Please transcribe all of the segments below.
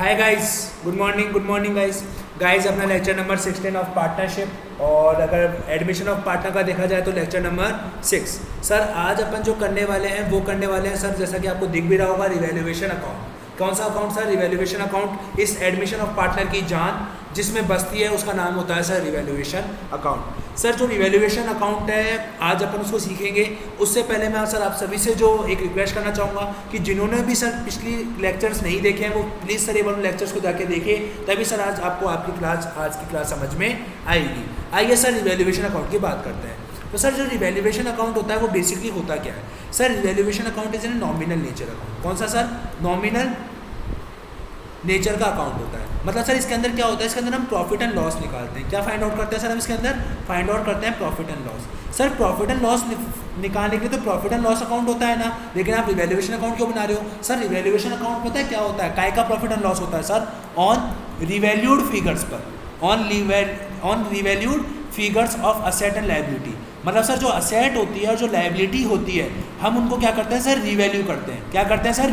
Hi guys, good morning guys अपना lecture number 16 of partnership. और अगर एडमिशन ऑफ पार्टनर का देखा जाए तो लेक्चर नंबर 6। सर आज अपन जो करने वाले हैं वो करने वाले हैं सर, जैसा कि आपको दिख भी रहा होगा, रिवैल्यूएशन अकाउंट। कौन सा अकाउंट सर? Revaluation account. इस एडमिशन ऑफ पार्टनर की जान जिसमें बसती है उसका नाम होता है सर रिवैल्यूएशन अकाउंट। सर जो रिवैल्यूएशन अकाउंट है आज अपन उसको सीखेंगे। उससे पहले मैं सर आप सभी से जो एक रिक्वेस्ट करना चाहूँगा कि जिन्होंने भी सर पिछली लेक्चर्स नहीं देखे हैं वो प्लीज़ सर ये वाले लेक्चर्स को जाके देखें, तभी सर आज आपको आज की क्लास समझ में आएगी। आइए सर रिवैल्यूएशन अकाउंट की बात करते हैं। तो सर जो रिवैल्यूएशन अकाउंट होता है वो बेसिकली होता क्या है? Sir revaluation account is an nominal nature account. कौन सा सर? नॉमिनल नेचर का अकाउंट होता है। मतलब सर इसके अंदर क्या होता है? इसके अंदर हम प्रॉफिट एंड लॉस निकालते हैं। क्या फाइंड आउट करते हैं सर हम इसके अंदर? फाइंड आउट करते हैं profit and loss. Sir profit and loss निकालने के लिए तो प्रॉफिट एंड लॉस अकाउंट होता है ना, लेकिन आप रिवैल्यूएशन अकाउंट क्यों बना रहे हो? सर रिवैल्यूएशन अकाउंट पता है क्या होता है? काय का प्रॉफिट एंड लॉस होता है सर? ऑन रिवैल्यूड फिगर्स पर, on revalued figures of asset and liability. मतलब सर जो असेट होती है और जो लायबिलिटी होती है हम उनको क्या करते हैं सर? रिवैल्यू करते हैं। क्या करते हैं सर?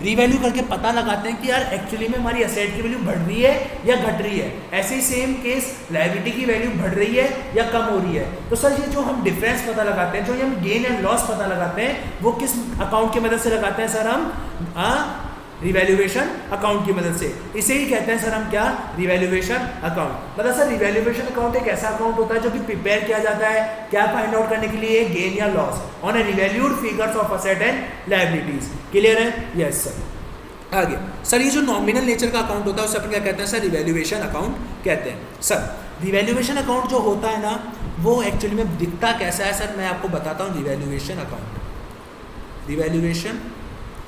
रिवैल्यू करके पता लगाते हैं कि यार एक्चुअली में हमारी असेट की वैल्यू बढ़ रही है या घट रही है। ऐसे ही सेम केस लायबिलिटी की वैल्यू बढ़ रही है या कम हो रही है। तो सर ये जो हम डिफरेंस पता लगाते हैं, जो हम गेन एंड लॉस पता लगाते हैं, वो किस अकाउंट की मदद से लगाते हैं सर? हम रिवैल्यूएशन अकाउंट की मदद से। इसे ही कहते हैं सर हम क्या? Revaluation account. मतलब सर रिवैल्यूएशन अकाउंट एक ऐसा अकाउंट होता है जो कि प्रिपेयर किया जाता है क्या फाइंड आउट करने के लिए? गेन या loss on a revalued figures of asset and liabilities. Clear है? Yes sir. आगे सर ये जो नॉमिनल नेचर का अकाउंट होता है उसे अपन क्या कहते हैं सर? रिवैल्यूएशन अकाउंट कहते हैं। सर रिवैल्यूएशन अकाउंट जो होता है ना वो एक्चुअली में दिखता कैसा है सर? मैं आपको बताता हूँ। रिवैल्यूएशन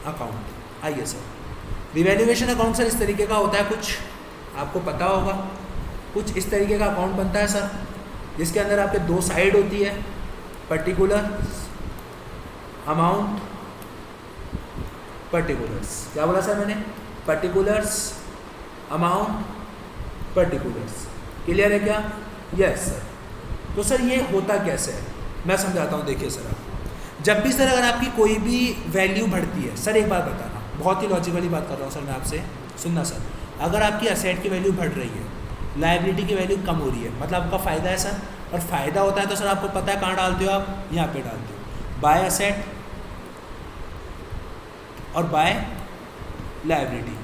अकाउंट आइए सर। रिवैल्यूएशन अकाउंट सर इस तरीके का होता है, कुछ आपको पता होगा। कुछ इस तरीके का अकाउंट बनता है सर जिसके अंदर आपके दो साइड होती है, पर्टिकुलर अमाउंट, पर्टिकुलर्स। क्या बोला सर मैंने? Particulars amount, particulars. क्लियर है क्या? Yes sir. तो सर ये होता कैसे है मैं समझाता हूँ। देखिए सर आप जब भी सर अगर आपकी कोई भी वैल्यू बढ़ती है, सर एक बार बताना, बहुत ही लॉजिकली बात कर रहा हूँ सर मैं आपसे, सुनना सर। अगर आपकी असेट की वैल्यू बढ़ रही है, लायबिलिटी की वैल्यू कम हो रही है, मतलब आपका फ़ायदा है सर। और फ़ायदा होता है तो सर आपको पता है कहाँ डालते हो आप? यहाँ पे डालते हो, बाय असेट और बाय लायबिलिटी।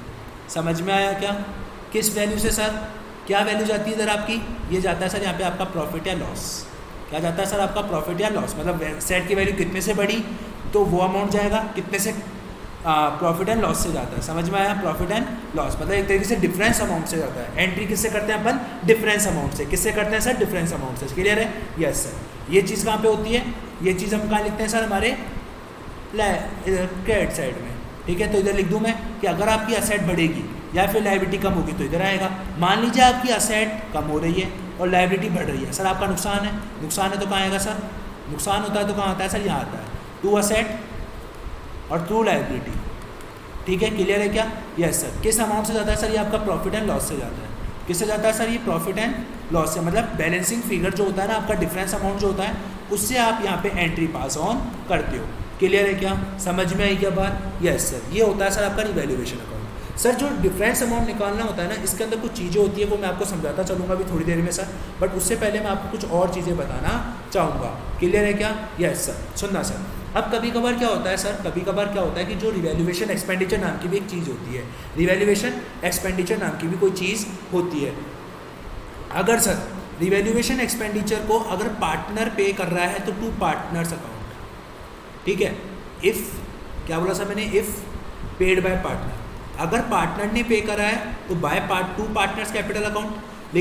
समझ में आया क्या? किस वैल्यू से सर? क्या वैल्यू जाती है इधर आपकी? ये जाता है सर यहाँ पे आपका प्रॉफिट या लॉस। क्या जाता है सर? आपका प्रॉफिट या लॉस। मतलब असेट की वैल्यू कितने से बढ़ी तो वो अमाउंट जाएगा, कितने से? प्रॉफिट एंड लॉस से जाता है। समझ में आया? प्रॉफिट एंड लॉस मतलब एक तरीके से डिफरेंस अमाउंट से जाता है। एंट्री किससे करते हैं अपन? डिफरेंस अमाउंट से। किससे करते हैं सर? डिफरेंस अमाउंट से। क्लियर है? Yes sir. ये चीज़ कहाँ पे होती है? ये चीज़ हम कहाँ लिखते हैं सर? हमारे क्रेडिट साइड में। ठीक है, तो इधर लिख दूँ मैं कि अगर आपकी असेट बढ़ेगी या फिर लायबिलिटी कम होगी तो इधर आएगा। मान लीजिए आपकी असेट कम हो रही है और लायबिलिटी बढ़ रही है, सर आपका नुकसान है। नुकसान है तो कहाँ आएगा सर? नुकसान होता है तो कहाँ आता है सर? यहाँ आता है, टू असेट और टू लायबिलिटी। ठीक है, क्लियर है क्या? Yes sir. किस अमाउंट से जाता है सर? ये आपका प्रॉफिट एंड लॉस से जाता है। किससे जाता है सर? ये प्रॉफिट एंड लॉस से। मतलब बैलेंसिंग फिगर जो होता है ना आपका, डिफरेंस अमाउंट जो होता है, उससे आप यहाँ पे एंट्री पास ऑन करते हो। क्लियर है क्या? समझ में आई क्या बात? Yes sir. ये होता है सर आपका रिवैल्यूएशन अकाउंट। सर जो डिफरेंस अमाउंट निकालना होता है ना, इसके अंदर कुछ चीज़ें होती है वो मैं आपको समझाता चलूँगा अभी थोड़ी देर में सर, बट उससे पहले मैं आपको कुछ और चीज़ें बताना चाहूँगा। क्लियर है क्या? Yes sir. सुनना सर, अब कभी कभार क्या होता है सर? कभी कभार क्या होता है कि जो रिवैल्यूएशन एक्सपेंडिचर नाम की भी एक चीज़ होती है, रिवैल्यूएशन एक्सपेंडिचर नाम की भी कोई चीज़ होती है। अगर सर रिवैल्यूएशन एक्सपेंडिचर को अगर पार्टनर पे कर रहा है तो टू पार्टनर्स अकाउंट। ठीक है, इफ़ क्या बोला सर मैंने? If paid by partner. अगर पार्टनर ने पे करा है तो by two partners capital account.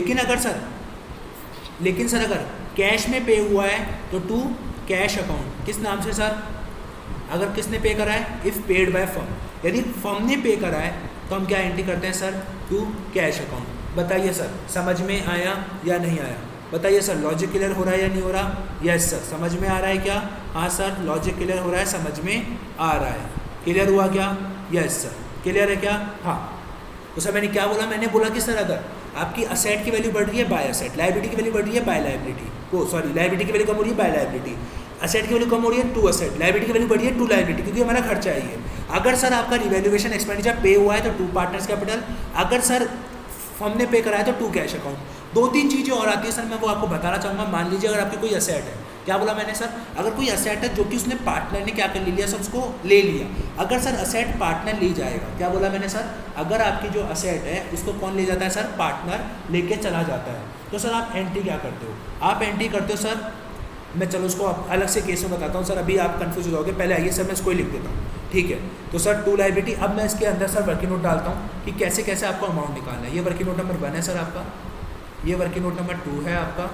लेकिन सर अगर कैश में पे हुआ है तो टू कैश अकाउंट। किस नाम से सर? अगर किसने पे करा है? If paid by firm. यदि फर्म ने पे करा है तो हम क्या एंट्री करते हैं सर? To cash account. बताइए सर समझ में आया या नहीं आया? बताइए सर लॉजिक क्लियर हो रहा है या नहीं हो रहा? Yes sir. समझ में आ रहा है क्या? हाँ सर, लॉजिक क्लियर हो रहा है, समझ में आ रहा है। क्लियर हुआ क्या? Yes sir. क्लियर है क्या? हाँ। तो सर मैंने क्या बोला? मैंने बोला कि सर अगर आपकी असेट की वैल्यू बढ़ रही है बाय असेट, लायबिलिटी की वैल्यू बढ़ रही है बाय लायबिलिटी, लायबिलिटी की वैल्यू कम हो रही है बाय लायबिलिटी, असेट की वैल्यू कम हो रही है टू असेट, लायबिलिटी की वैल्यू बढ़ी है टू लायबिलिटी, क्योंकि हमारा खर्चा है ये। अगर सर आपका रिवैल्यूएशन एक्सपेंडिचर पे हुआ है तो 2 पार्टनर्स कैपिटल, अगर सर हमने पे कराया तो 2 कैश अकाउंट। 2-3 चीज़ें और आती है सर, मैं वो आपको बताना चाहूँगा। मान लीजिए अगर आपकी कोई असेट है, क्या बोला मैंने सर, अगर कोई असेट है जो कि उसने पार्टनर ने क्या कर लिया सर, उसको ले लिया। अगर सर असेट पार्टनर ले जाएगा, क्या बोला मैंने सर, अगर आपकी जो असेट है उसको कौन ले जाता है सर, पार्टनर लेके चला जाता है, तो सर आप एंट्री क्या करते हो, आप एंट्री करते हो सर, मैं चलो उसको अलग से केस में बताता हूँ सर, अभी आप कंफ्यूज हो जाओगे। पहले आइए सर मैं इसको ही लिख देता हूँ, ठीक है। तो सर टू लायबिलिटी, अब मैं इसके अंदर सर वर्किंग नोट डालता हूँ कि कैसे कैसे आपको अमाउंट निकालना है। ये वर्किंग नोट नंबर 1 है सर आपका, ये वर्किंग नोट नंबर 2 है आपका,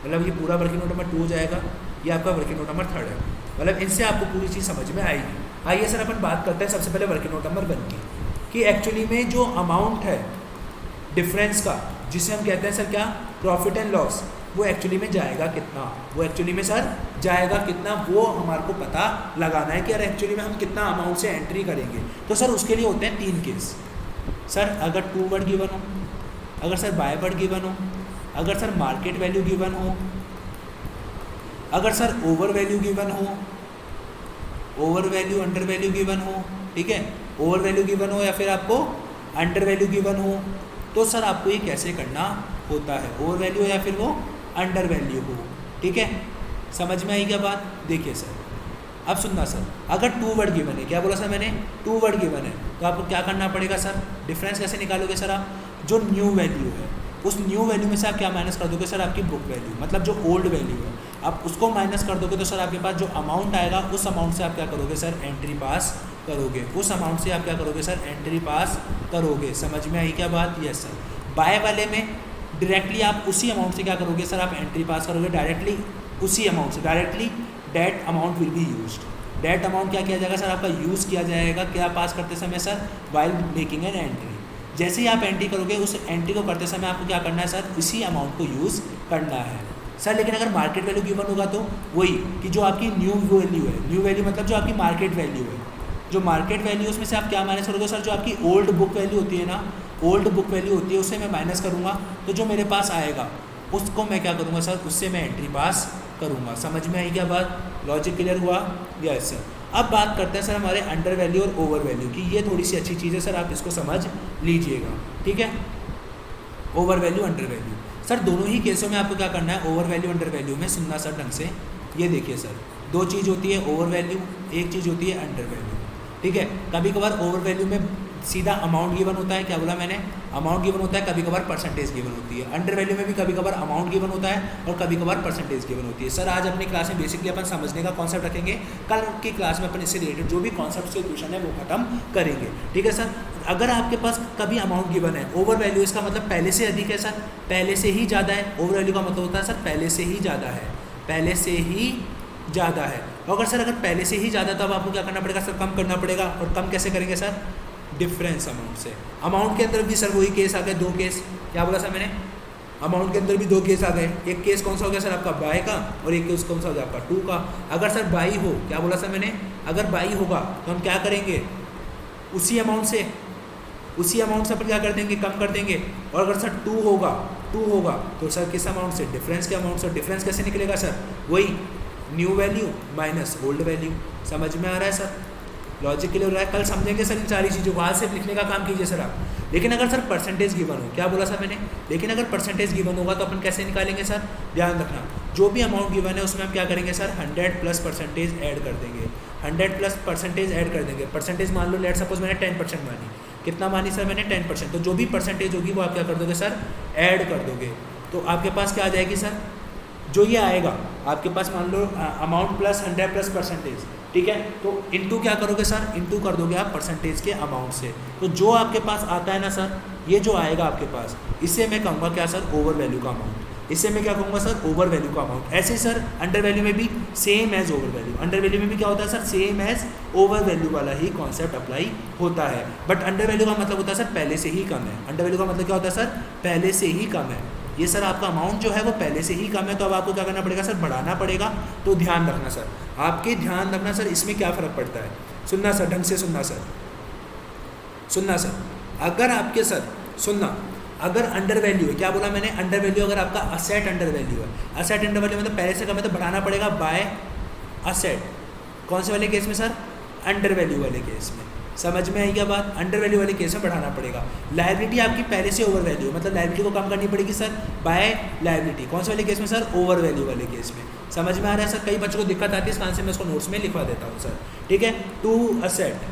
मतलब ये पूरा वर्किंग नोट नंबर 2 हो जाएगा, ये आपका वर्किंग नोट नंबर 3 है, मतलब इनसे आपको पूरी चीज़ समझ में आएगी। आइए सर अपन बात करते हैं सबसे पहले वर्किंग नोट नंबर 1 की, कि एक्चुअली में जो अमाउंट है डिफरेंस का, जिसे हम कहते हैं सर क्या, प्रॉफिट एंड लॉस, वो एक्चुअली में जाएगा कितना, वो एक्चुअली में सर जाएगा कितना, वो हमारे को पता लगाना है कि यार एक्चुअली में हम कितना अमाउंट से एंट्री करेंगे। तो सर उसके लिए होते हैं 3 केस सर, अगर 2 वर्ड गिवन हो, अगर सर बाय वर्ड गिवन हो, अगर सर मार्केट वैल्यू गिवन हो, अगर सर ओवर वैल्यू गिवन हो, over value under value given हो, ठीक है, ओवर वैल्यू गिवन हो या फिर आपको अंडर वैल्यू गिवन हो, तो सर आपको ये कैसे करना होता है, ओवर वैल्यू या फिर वो अंडर वैल्यू हो, ठीक है। समझ में आई क्या बात, देखिए सर अब सुनना सर, अगर 2 वर्ड गिवन है, क्या बोला सर मैंने, 2 वर्ड गिवन है, तो आपको क्या करना पड़ेगा सर, डिफरेंस कैसे निकालोगे सर आप, जो न्यू वैल्यू है उस न्यू वैल्यू में से आप क्या माइनस कर दोगे सर, आपकी बुक वैल्यू, मतलब जो ओल्ड वैल्यू है आप उसको माइनस कर दोगे, तो सर आपके पास जो अमाउंट आएगा उस अमाउंट से आप क्या करोगे सर, एंट्री पास करोगे, उस अमाउंट से आप क्या करोगे सर, एंट्री पास करोगे। समझ में आई क्या बात, यस सर। बाय वाले में डायरेक्टली आप उसी अमाउंट से क्या करोगे सर, आप एंट्री पास करोगे डायरेक्टली उसी अमाउंट से, directly debt amount will be used. Debt amount क्या किया जाएगा सर, आपका यूज़ किया जाएगा, क्या पास करते समय sir, while making an entry. जैसे ही आप एंट्री करोगे उस एंट्री को करते समय आपको क्या करना है सर, इसी अमाउंट को यूज़ करना है सर। लेकिन अगर मार्केट वैल्यू गिवन होगा तो वही कि जो आपकी न्यू वैल्यू है, न्यू वैल्यू मतलब जो आपकी मार्केट वैल्यू है, जो मार्केट वैल्यू उसमें से आप क्या माइनस करोगे सर, जो आपकी ओल्ड बुक वैल्यू होती है ना, ओल्ड बुक वैल्यू होती है उससे मैं माइनस करूँगा, तो जो मेरे पास आएगा उसको मैं क्या करूँगा सर, उससे मैं एंट्री पास करूँगा। समझ में आई क्या बात, लॉजिक क्लियर हुआ, यस सर। अब बात करते हैं सर हमारे अंडर वैल्यू और ओवर वैल्यू की, ये थोड़ी सी अच्छी चीज़ है सर, आप इसको समझ लीजिएगा, ठीक है। Over value under value sir, दोनों ही केसों में आपको क्या करना है, ओवर वैल्यू अंडर वैल्यू में सुनना सर ढंग से, ये देखिए सर 2 चीज़ होती है ओवर वैल्यू, एक चीज़ होती है अंडर वैल्यू, ठीक है। कभी कभार ओवर वैल्यू में सीधा अमाउंट गिवन होता है, क्या बोला मैंने, अमाउंट गिवन होता है, कभी कभार परसेंटेज गिवन होती है। अंडर वैल्यू में भी कभी कभार अमाउंट गिवन होता है और कभी कभार परसेंटेज गिवन होती है। सर आज अपनी क्लास में बेसिकली अपन समझने का कॉन्सेप्ट रखेंगे, कल की क्लास में अपन इससे रिलेटेड जो भी कॉन्सेप्ट से क्वेश्चन है वो खत्म करेंगे, ठीक है सर। अगर आपके पास कभी अमाउंट गिवन है, ओवर वैल्यू इसका मतलब पहले से अधिक है सर, पहले से ही ज़्यादा है, ओवर वैल्यू का मतलब होता है सर पहले से ही ज़्यादा है, पहले से ही ज़्यादा है। और अगर पहले से ही ज़्यादा तो अब आपको क्या करना पड़ेगा सर, कम करना पड़ेगा, और कम कैसे करेंगे सर, डिफरेंस अमाउंट से। अमाउंट के अंदर भी सर वही केस आ गए, 2 केस, क्या बोला सर मैंने, अमाउंट के अंदर भी 2 केस आ गए। एक केस कौन सा हो गया सर आपका, बाय का, और एक केस कौन सा हो गया आपका 2 का। अगर सर बाई हो, क्या बोला सर मैंने, अगर बाई होगा तो हम क्या करेंगे, उसी अमाउंट से अपन क्या कर देंगे, कम कर देंगे। और अगर सर 2 होगा तो सर किस अमाउंट से, डिफरेंस के अमाउंट से। डिफरेंस कैसे निकलेगा सर, वही new value minus old value. समझ में आ रहा है सर, लॉजिक क्लियर हो रहा है, कल समझेंगे सर इन सारी चीज़ों को, आज से लिखने का काम कीजिए सर आप। लेकिन अगर सर परसेंटेज गिवन हो, क्या बोला सर मैंने, लेकिन अगर परसेंटेज गिवन होगा तो अपन कैसे निकालेंगे सर, ध्यान रखना, जो भी अमाउंट गिवन है उसमें हम क्या करेंगे सर, 100+% ऐड कर देंगे, 100+% ऐड कर देंगे। परसेंटेज मान लो, लेट सपोज मैंने 10% मानी, कितना मानी सर मैंने, 10%, तो जो भी परसेंटेज होगी वो आप क्या कर दोगे सर, ऐड कर दोगे। तो आपके पास क्या आ जाएगी सर, जो ये आएगा आपके पास, मान लो अमाउंट प्लस 100+%, ठीक है। तो इनटू क्या करोगे सर, इनटू कर दोगे आप परसेंटेज के अमाउंट से। तो जो आपके पास आता है ना सर, ये जो आएगा आपके पास, इसे मैं कहूँगा क्या सर, ओवर वैल्यू का अमाउंट। इसे मैं क्या कहूँगा सर, ओवर वैल्यू का अमाउंट। ऐसे सर अंडर वैल्यू में भी same as over value, under value में भी क्या होता है sir, same as over value वाला ही कॉन्सेप्ट अप्लाई होता है। बट अंडर वैल्यू का मतलब होता है सर पहले से ही कम है। अंडर वैल्यू का मतलब क्या होता है सर, पहले से ही कम है। ये सर आपका अमाउंट जो है वो पहले से ही कम है, तो अब आपको क्या करना पड़ेगा सर, बढ़ाना पड़ेगा। तो ध्यान रखना सर, आपके ध्यान रखना सर, इसमें क्या फ़र्क पड़ता है, सुनना सर ढंग से, सुनना सर। अगर आपके सर सुनना, अगर अंडर वैल्यू है, क्या बोला मैंने, अंडर वैल्यू अगर आपका असेट अंडर वैल्यू है, असेट अंडर वैल्यू मतलब पहले से कम है तो बढ़ाना पड़ेगा बाय असेट। कौन से वाले केस में सर, अंडर वैल्यू वाले केस में। समझ में आई क्या बात? अंडर वैल्यू वाले केस में बढ़ाना पड़ेगा। लायबिलिटी आपकी पहले से ओवर वैल्यू है, मतलब लायबिलिटी को कम करनी पड़ेगी सर बाय लायबिलिटी। कौन से वाले केस में सर? ओवर वैल्यू वाले केस में। समझ में आ रहा है सर? कई बच्चों को दिक्कत आती है, इसका आंसर मैं उसको नोट्स में लिखवा देता हूँ सर, ठीक है। टू असेट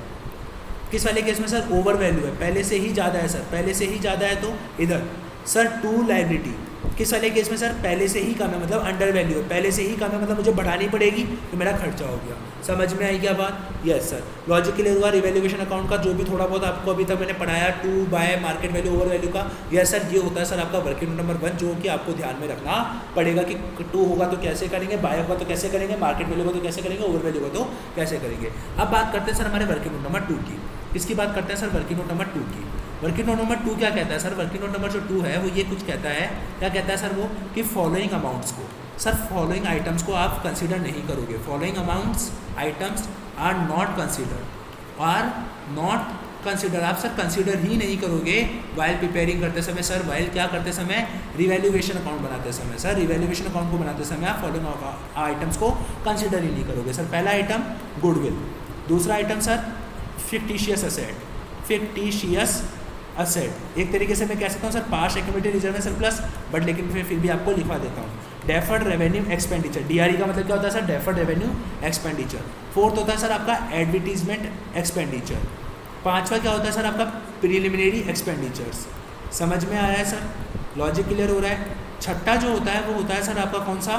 किस वाले केस में सर? ओवर वैल्यू है, पहले से ही ज़्यादा है सर, पहले से ही ज़्यादा है तो इधर। सर टू लायबिलिटी किस वाले केस में सर? पहले से ही कम है, मतलब अंडर वैल्यू है, पहले से ही कम है, मतलब मुझे बढ़ानी पड़ेगी तो मेरा खर्चा हो गया। समझ में आई क्या बात? Yes sir. लॉजिक क्लियर हुआ? रिवैल्यूएशन अकाउंट का जो भी थोड़ा बहुत आपको अभी तक मैंने पढ़ाया, to by market value over value का, यस सर, ये होता है सर आपका वर्किंग नोट नंबर 1, जो कि आपको ध्यान में रखना पड़ेगा कि टू होगा तो कैसे करेंगे, बाय होगा तो कैसे करेंगे, मार्केट वैल्यू होगा तो कैसे करेंगे, ओवर वैल्यू होगा तो कैसे करेंगे। अब बात करते हैं सर हमारे वर्किंग नोट नंबर 2 की। किसकी बात करते हैं सर? वर्किंग नोट नंबर 2 की। वर्किंग नोट नंबर 2 क्या कहता है सर? वर्किंग नोट नंबर जो 2 है वो ये कुछ कहता है, क्या कहता है सर वो, कि फॉलोइंग अमाउंट्स को, सर फॉलोइंग आइटम्स को आप कंसीडर नहीं करोगे। Following amounts items are not consider, are not consider, आप सर कंसीडर ही नहीं करोगे वाइल प्रिपेयरिंग करते समय सर, वाइल क्या करते समय? रिवैल्यूएशन अकाउंट बनाते समय सर, रिवैल्यूएशन अकाउंट को बनाते समय आप फॉलोइंग आइटम्स को कंसीडर ही नहीं करोगे सर। पहला आइटम गुडविल, दूसरा item sir fictitious asset, fictitious asset एक तरीके से मैं कह सकता हूँ सर पास्ट एक्यूमुलेटेड रिजर्व में सरप्लस, बट लेकिन फिर भी आपको लिखवा देता हूँ। डेफर्ड रेवेन्यू एक्सपेंडिचर, डीआरई का मतलब क्या होता है sir? Deferred revenue expenditure. Fourth होता है सर आपका एडवर्टीजमेंट एक्सपेंडिचर। पांचवा क्या होता है सर? आपका प्रिलिमिनरी एक्सपेंडिचर्स। समझ में आया है सर? लॉजिक क्लियर हो रहा है? छठा जो होता है वो होता है सर आपका कौन सा?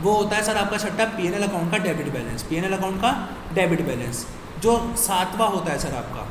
वो होता है सर आपका छठा पीएनएल अकाउंट का डेबिट बैलेंस, पीएनएल अकाउंट का डेबिट बैलेंस। जो सातवां होता है सर आपका,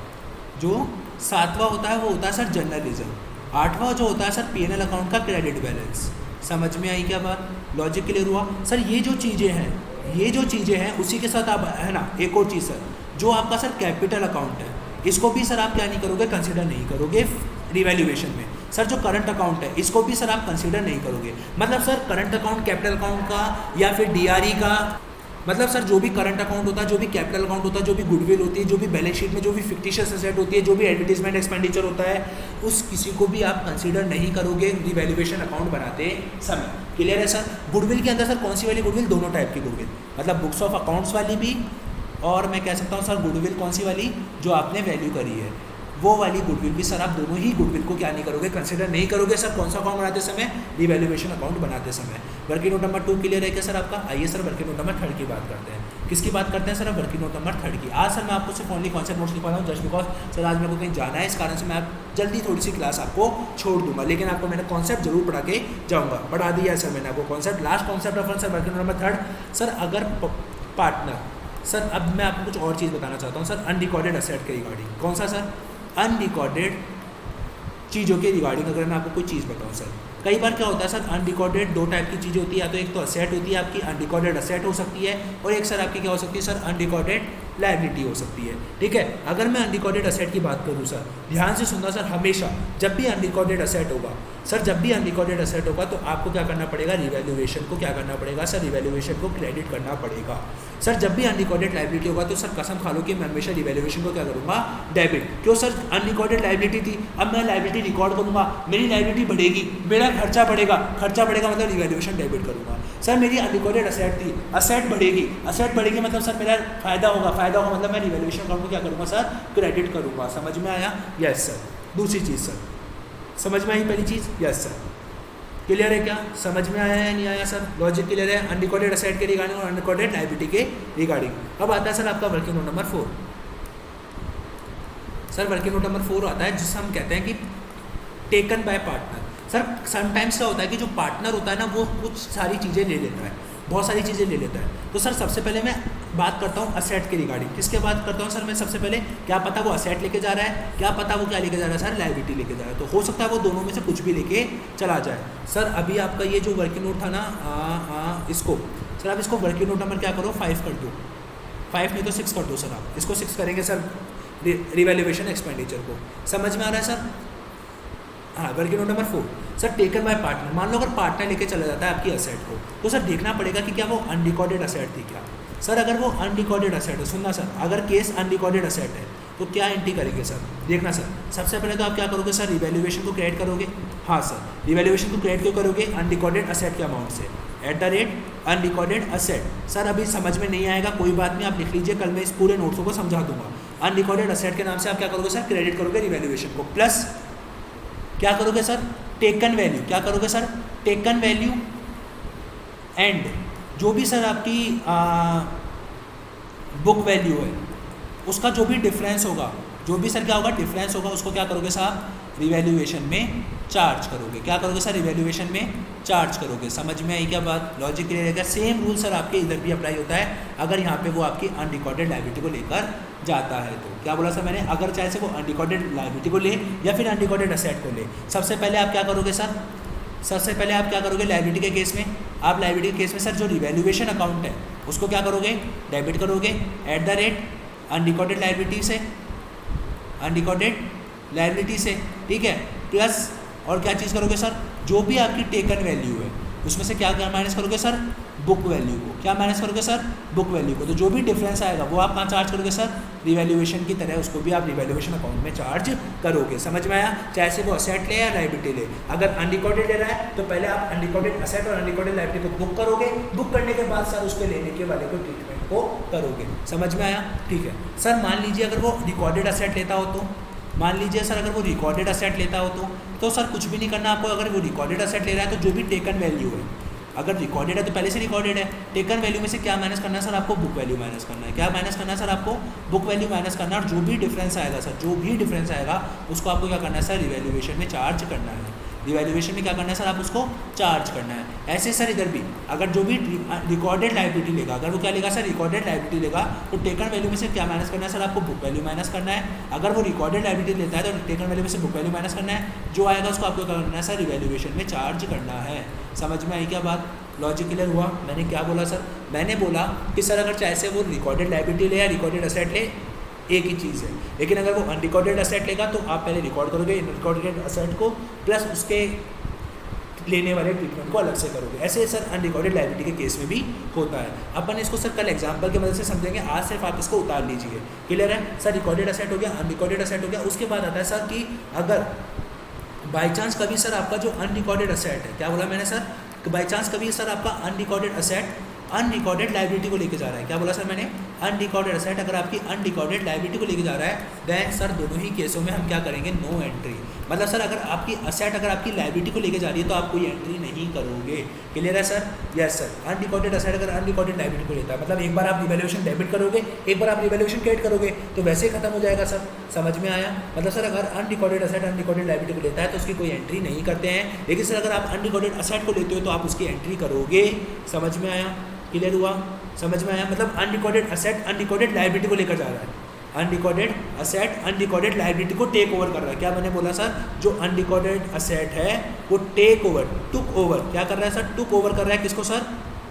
जो सातवां होता है वो होता है सर जनरल रिजर्व। आठवां जो होता है सर पीएनएल अकाउंट का क्रेडिट बैलेंस। समझ में आई क्या बात? लॉजिक क्लियर हुआ सर? ये जो चीज़ें हैं, ये जो चीज़ें हैं उसी के साथ आप, है ना, एक और चीज़ सर, जो आपका सर कैपिटल अकाउंट है, इसको भी सर आप क्या नहीं करोगे? कंसिडर नहीं करोगे रिवैल्यूएशन में। सर जो करंट अकाउंट है इसको भी सर आप कंसिडर नहीं करोगे। मतलब sir current account capital account का या फिर डीआरई का, मतलब सर जो भी करंट अकाउंट होता है, जो भी कैपिटल अकाउंट होता है, जो भी गुडविल होती है, जो भी बैलेंस शीट में जो भी फिक्टिशियस एसेट होती है, जो भी एडवर्टीजमेंट एक्सपेंडिचर होता है, उस किसी को भी आप कंसीडर नहीं करोगे रिवैल्यूएशन अकाउंट बनाते समय। क्लियर है सर? गुडविल के अंदर सर कौन सी वाली गुडविल? दोनों टाइप की गुडविल, मतलब बुक्स ऑफ अकाउंट्स वाली भी, और मैं कह सकता हूँ सर गुडविल कौन सी वाली? जो आपने वैल्यू करी है वो वाली गुडविल भी सर आप दोनों ही गुडविल को क्या नहीं करोगे? कंसिडर नहीं करोगे सर। कौन सा अकाउंट बनाते समय? रिवैल्यूएशन अकाउंट बनाते समय। वर्किंग नोट नंबर 2 क्लियर है क्या सर आपका? आइए सर वर्किंग नोट नंबर 3 की बात करते हैं। किसकी बात करते हैं सर? वर्किंग नोट नंबर 3 की। आज सर मैं आपको सिर्फ ओनली कॉन्सेप्ट नोट्स लिखवा रहा हूँ, जस्ट बिकॉज सर आज मेरे को कहीं जाना है, इस कारण से मैं जल्दी थोड़ी सी क्लास आपको छोड़ दूंगा, लेकिन आपको मैंने कॉन्सेप्ट जरूर पढ़ा के जाऊँगा। पढ़ा दिया है सर मैंने आपको concept. Last concept of sir working note number 3 sir, अगर पार्टनर, सर अब मैं आपको कुछ और चीज़ बताना चाहता हूँ सर, अनरिकॉर्डेड असेट के रिगार्डिंग। कौन सा सर? अनरिकॉर्डेड चीज़ों के रिगार्डिंग अगर मैं आपको कोई चीज़ बताऊँ सर, कई बार क्या होता है सर, अनरिकॉर्डेड दो टाइप की चीज़ें होती है, या तो एक तो असेट होती है आपकी, अनरिकॉर्डेड असेट हो सकती है, और एक सर आपकी क्या हो सकती है सर? अनरिकॉर्डेड लायबिलिटी हो सकती है। ठीक है, अगर मैं अनरिकॉर्डेड असेट की बात करूँ सर, ध्यान से सुनना सर, हमेशा जब भी अनरिकॉर्डेड असेट होगा सर, जब भी अनरिकॉर्डेड असेट होगा तो आपको क्या करना पड़ेगा? रिवैल्यूएशन को क्या करना पड़ेगा सर? रिवैल्यूएशन को क्रेडिट करना पड़ेगा। सर जब भी अनरिकॉर्डेड लायबिलिटी होगा तो सर कसम खा लो कि मैं हमेशा रिवैल्यूएशन को क्या करूँगा? डेबिट। क्यों सर? अनरिकॉर्डेड लायबिलिटी थी, अब मैं लायबिलिटी रिकॉर्ड करूँगा, मेरी लायबिलिटी बढ़ेगी, मेरा खर्चा बढ़ेगा, खर्चा बढ़ेगा मतलब रिवैल्यूएशन डेबिट करूँगा। सर मेरी अनरिकॉर्डेड असेट थी, असेट बढ़ेगी, असेट बढ़ेगी मतलब सर मेरा फायदा होगा, फायदा होगा मतलब मैं रिवैल्यूएशन अकाउंट को क्या करूँगा सर? क्रेडिट करूँगा। समझ में आया? Yes sir. दूसरी चीज़ सर, समझ में आई पहली चीज़? Yes sir. क्लियर है क्या? समझ में आया है नहीं आया सर? लॉजिक क्लियर है अनरिकॉर्डेड असेट के रिगार्डिंग और अनरिकॉर्डेड लायबिलिटी के रिगार्डिंग। अब आता है सर आपका working note number 4। Sir working note number 4 आता है जिससे हम कहते हैं कि taken by partner. Sir sometimes क्या होता है कि जो पार्टनर होता है ना वो कुछ सारी चीज़ें ले लेता है, बहुत सारी चीज़ें ले लेता है। तो सर सबसे पहले मैं बात करता हूँ असेट के रिगार्डिंग। किसके बात करता हूँ सर मैं सबसे पहले? क्या पता वो असेट लेके जा रहा है, क्या पता वो क्या लेके जा रहा है सर? लायबिलिटी लेके जा रहा है। तो हो सकता है वो दोनों में से कुछ भी लेके चला जाए। सर अभी आपका ये जो वर्किंग नोट था ना, इसको सर आप इसको वर्किंग नोट नंबर क्या करो? 5 कर दो, 5 नहीं तो 6 कर दो सर। आप इसको 6 करेंगे सर रिवैल्यूएशन एक्सपेंडिचर को। समझ में आ रहा है सर? हाँ, working note number 4 sir taken by partner. मान लो अगर पार्टनर लेके चला जाता है आपकी असेट को, तो सर देखना पड़ेगा कि क्या वो अनरिकॉर्डेड असेट थी क्या। सर अगर वो अनरिकॉर्डेड असेट है, सुनना सर, अगर केस अनरिकॉर्डेड असेट है तो क्या एंट्री करेंगे सर? देखना सर, सबसे पहले तो आप क्या करोगे सर? रिवैल्यूएशन को क्रेडिट करोगे। हाँ सर, रिवैल्यूएशन को क्रेडिट क्यों करोगे? अनरिकॉर्डेड असेट के अमाउंट से। Unrecorded asset. सर अभी समझ में नहीं आएगा, कोई बात नहीं, आप लिख लीजिए, कल मैं इस पूरे नोट्सों को समझा दूंगा। अनरिकॉर्डेड असेट के नाम से आप क्या करोगे सर, क्रेडिट करोगे रिवैल्यूएशन को, प्लस क्या करोगे सर, टेकन वैल्यू, क्या करोगे सर, टेकन वैल्यू एंड जो भी सर आपकी बुक वैल्यू है उसका जो भी डिफरेंस होगा, जो भी सर क्या होगा डिफरेंस होगा, उसको क्या करोगे साहब, रिवैल्यूएशन में चार्ज करोगे। क्या करोगे सर, रिवैल्यूएशन में चार्ज करोगे। समझ में आई क्या बात, लॉजिक क्लियर है क्या? सेम रूल सर आपके इधर भी अप्लाई होता है, अगर यहाँ पे वो आपकी अनरिकॉर्डेड लायबिलिटी को लेकर जाता है तो। क्या बोला सर मैंने, अगर चाहे से वो अनरिकॉर्डेड लायबिलिटी को ले या फिर अनरिकॉर्डेड असेट को ले, सबसे पहले आप क्या करोगे सर, सबसे पहले आप क्या करोगे लायबिलिटी के केस में, आप लायबिलिटी के केस में सर जो रिवैल्यूएशन अकाउंट है उसको क्या करोगे, डेबिट करोगे at the rate unrecorded liability से, अनरिकॉर्डेड लायबिलिटी से, ठीक है, प्लस और क्या चीज़ करोगे सर, जो भी आपकी टेकन वैल्यू है उसमें से क्या क्या माइनस करोगे सर, बुक वैल्यू को। क्या माइनस करोगे सर, बुक वैल्यू को। तो जो भी डिफरेंस आएगा वो आप कहाँ चार्ज करोगे सर, रिवैल्यूएशन की तरह उसको भी आप रिवैल्यूएशन अकाउंट में चार्ज करोगे। समझ में आया, चाहे से वो असेट ले या लायबिलिटी ले। अगर अनरिकॉर्डेड ले रहा है तो पहले आप अनरिकॉर्डेड असेट और अनरिकॉर्डेड लायबिलिटी को बुक करोगे, बुक करने के बाद सर उसके लेने के वाले को ट्रीटमेंट को करोगे। समझ में आया, ठीक है सर। मान लीजिए अगर वो रिकॉर्डेड असेट लेता हो तो, मान लीजिए सर अगर वो रिकॉर्डेड असेट लेता हो तो सर कुछ भी नहीं करना आपको। अगर वो रिकॉर्डेड असेट ले रहा है तो जो भी टेकन वैल्यू है, अगर रिकॉर्डेड है तो पहले से रिकॉर्डेड है, टेकन वैल्यू में से क्या माइनस करना है सर, आपको बुक वैल्यू माइनस करना है। क्या माइनस करना है सर, आपको बुक वैल्यू माइनस करना है, और जो भी डिफरेंस आएगा सर, जो भी डिफरेंस आएगा उसको आपको क्या करना है सर, रिवैल्यूएशन में चार्ज करना है। रिवैल्यूएशन में क्या करना है सर, आप उसको चार्ज करना है। ऐसे सर इधर भी अगर जो भी रिकॉर्डेड लायबिलिटी लेगा, अगर वो क्या लेगा सर, रिकॉर्डेड लायबिलिटी लेगा, तो टेकन वैल्यू में से क्या माइनस करना है सर, आपको बुक वैल्यू माइनस करना है। अगर वो रिकॉर्डेड लायबिलिटी लेता है तो टेकन वैल्यू में से बुक वैल्यू माइनस करना है, जो आएगा उसको आपको क्या करना है सर, रिवैल्यूएशन में चार्ज करना है। समझ में आई क्या बात, लॉजिक क्लियर हुआ। मैंने क्या बोला सर, मैंने बोला कि सर अगर चाहे से वो रिकॉर्डेड लायबिलिटी ले या रिकॉर्डेड असेट ले, एक ही चीज़ है, लेकिन अगर वो अनरिकॉर्डेड असेट लेगा तो आप पहले रिकॉर्ड करोगे अनरिकॉर्डेड असेट को, प्लस उसके लेने वाले ट्रीटमेंट को अलग से करोगे। ऐसे सर अनरिकॉर्डेड लायबिलिटी के केस में भी होता है। अपन इसको सर कल एग्जांपल की मदद से समझेंगे, आज सिर्फ आप इसको उतार लीजिए। क्लियर है सर, रिकॉर्डेड असेट हो गया, अनरिकॉर्डेड असेट हो गया। उसके बाद आता है सर कि अगर बाई चांस कभी सर आपका जो अनरिकॉर्डेड असेट है, क्या बोला मैंने सर, कि बाई चांस कभी सर आपका अनरिकॉर्डेड असेट अनरिकॉर्डेड लायबिलिटी को लेके जा रहा है। क्या बोला सर मैंने, अनरिकॉर्डेड असेट अगर आपकी अनरिकॉर्डेड लायबिलिटी को लेके जा रहा है, देन सर दोनों ही केसों में हम क्या करेंगे, नो एंट्री। मतलब सर अगर आपकी असेट अगर आपकी लायबिलिटी को लेके जा रही है तो आप कोई एंट्री नहीं करोगे। क्लियर है sir, yes sir. Unrecorded asset अगर अनरिकॉर्डेड लायबिलिटी को लेता है, मतलब एक बार आप रिवैल्यूएशन डेबिट करोगे, एक बार आप रिवैल्यूएशन क्रेडिट करोगे, तो वैसे ही खत्म हो जाएगा सर। समझ में आया, मतलब सर अगर अनरिकॉर्डेड असेट अनरिकॉर्डेड लायबिलिटी को लेता है तो उसकी कोई एंट्री नहीं करते हैं, लेकिन सर अगर आप अनरिकॉर्डेड असेट को लेते हो तो आप उसकी एंट्री करोगे। समझ में आया, क्लियर हुआ, समझ में आया। मतलब अनरिकॉर्डेड असेट अनरिकॉर्डेड लायबिलिटी को लेकर जा रहा है, अनरिकॉर्डेड असेट अनरिकॉर्डेड लायबिलिटी को टेक ओवर कर रहा है। क्या मैंने बोला सर, जो अनरिकॉर्डेड असेट है वो टेक ओवर, टुक ओवर, क्या कर रहा है सर, टुक ओवर कर रहा है। किसको सर,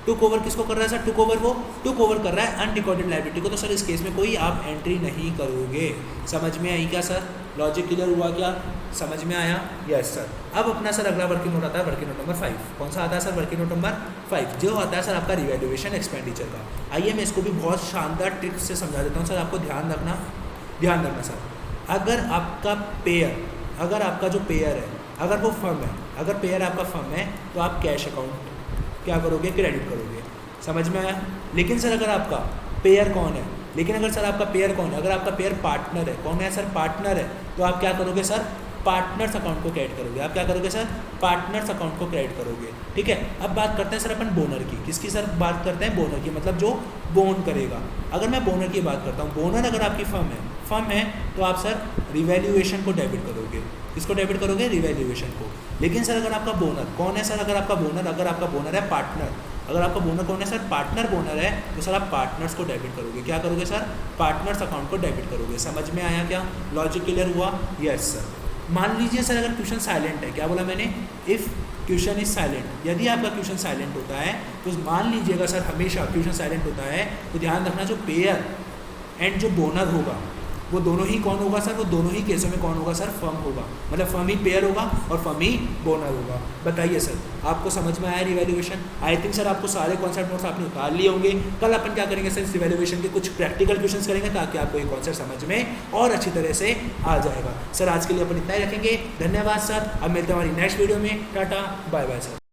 टुक ओवर किसको कर रहा है सर, टुक ओवर, वो टुक ओवर कर रहा है अनरिकॉर्डेड लायबिलिटी को। तो सर इस केस में कोई आप एंट्री नहीं करोगे। समझ में आई क्या सर, लॉजिक क्लियर हुआ क्या, समझ में आया, यस सर। अब अपना सर अगला वर्किंग नोट आता है, वर्किंग नोट नंबर 5। कौन सा आता है सर, वर्किंग नोट नंबर 5, जो आता है सर आपका रिवैल्यूएशन एक्सपेंडिचर का। आइए मैं इसको भी बहुत शानदार टिप्स से समझा देता हूँ सर, आपको ध्यान रखना सर। अगर आपका पेयर, अगर आपका जो पेयर है, अगर वो फर्म है, अगर पेयर आपका फर्म है तो आप कैश अकाउंट क्या करोगे, क्रेडिट करोगे। समझ में आया। लेकिन सर अगर आपका पेयर कौन है, लेकिन अगर सर आपका पेयर कौन है, अगर आपका पेयर पार्टनर है, कौन है सर, पार्टनर है, तो आप क्या करोगे सर, पार्टनर्स अकाउंट को क्रेडिट करोगे। आप क्या करोगे सर, पार्टनर्स अकाउंट को क्रेडिट करोगे। ठीक है, अब बात करते हैं सर अपन बोनर की। किसकी सर बात करते हैं, बोनर की, मतलब जो बोन करेगा। अगर मैं बोनर की बात करता हूँ, बोनर अगर आपकी फर्म है तो आप सर रिवैल्यूएशन को डेबिट करोगे। किसको डेबिट करोगे, रिवैल्यूएशन को। लेकिन सर अगर आपका बोनर कौन है सर, अगर आपका बोनर है पार्टनर, अगर आपका बोनर कौन है सर, पार्टनर बोनर है, तो सर आप पार्टनर्स को डेबिट करोगे। क्या करोगे सर, पार्टनर्स अकाउंट को डेबिट करोगे। समझ में आया क्या, लॉजिक क्लियर हुआ, यस सर। मान लीजिए सर अगर क्वेश्चन साइलेंट है, क्या बोला मैंने, इफ़ क्वेश्चन इज साइलेंट, यदि आपका क्वेश्चन साइलेंट होता है तो मान लीजिएगा सर, हमेशा क्वेश्चन साइलेंट होता है तो ध्यान रखना, जो पेयर एंड जो बोनर होगा वो दोनों ही कौन होगा सर, वो दोनों ही केसों में कौन होगा सर, फर्म होगा। मतलब फर्म ही पेयर होगा और फर्म ही बोनर होगा। बताइए सर, आपको समझ में आया रिवैल्यूएशन। आई थिंक सर आपको सारे कॉन्सेप्ट नोट्स आपने उतार लिए होंगे। कल अपन क्या करेंगे सर, इस रिवैल्यूएशन के कुछ प्रैक्टिकल क्वेश्चंस करेंगे ताकि आपको ये कॉन्सेप्ट समझ में और अच्छी तरह से आ जाएगा। सर आज के लिए अपन इतना ही रखेंगे, धन्यवाद सर। अब मिलते हैं हमारी नेक्स्ट वीडियो में, टाटा बाय बाय सर।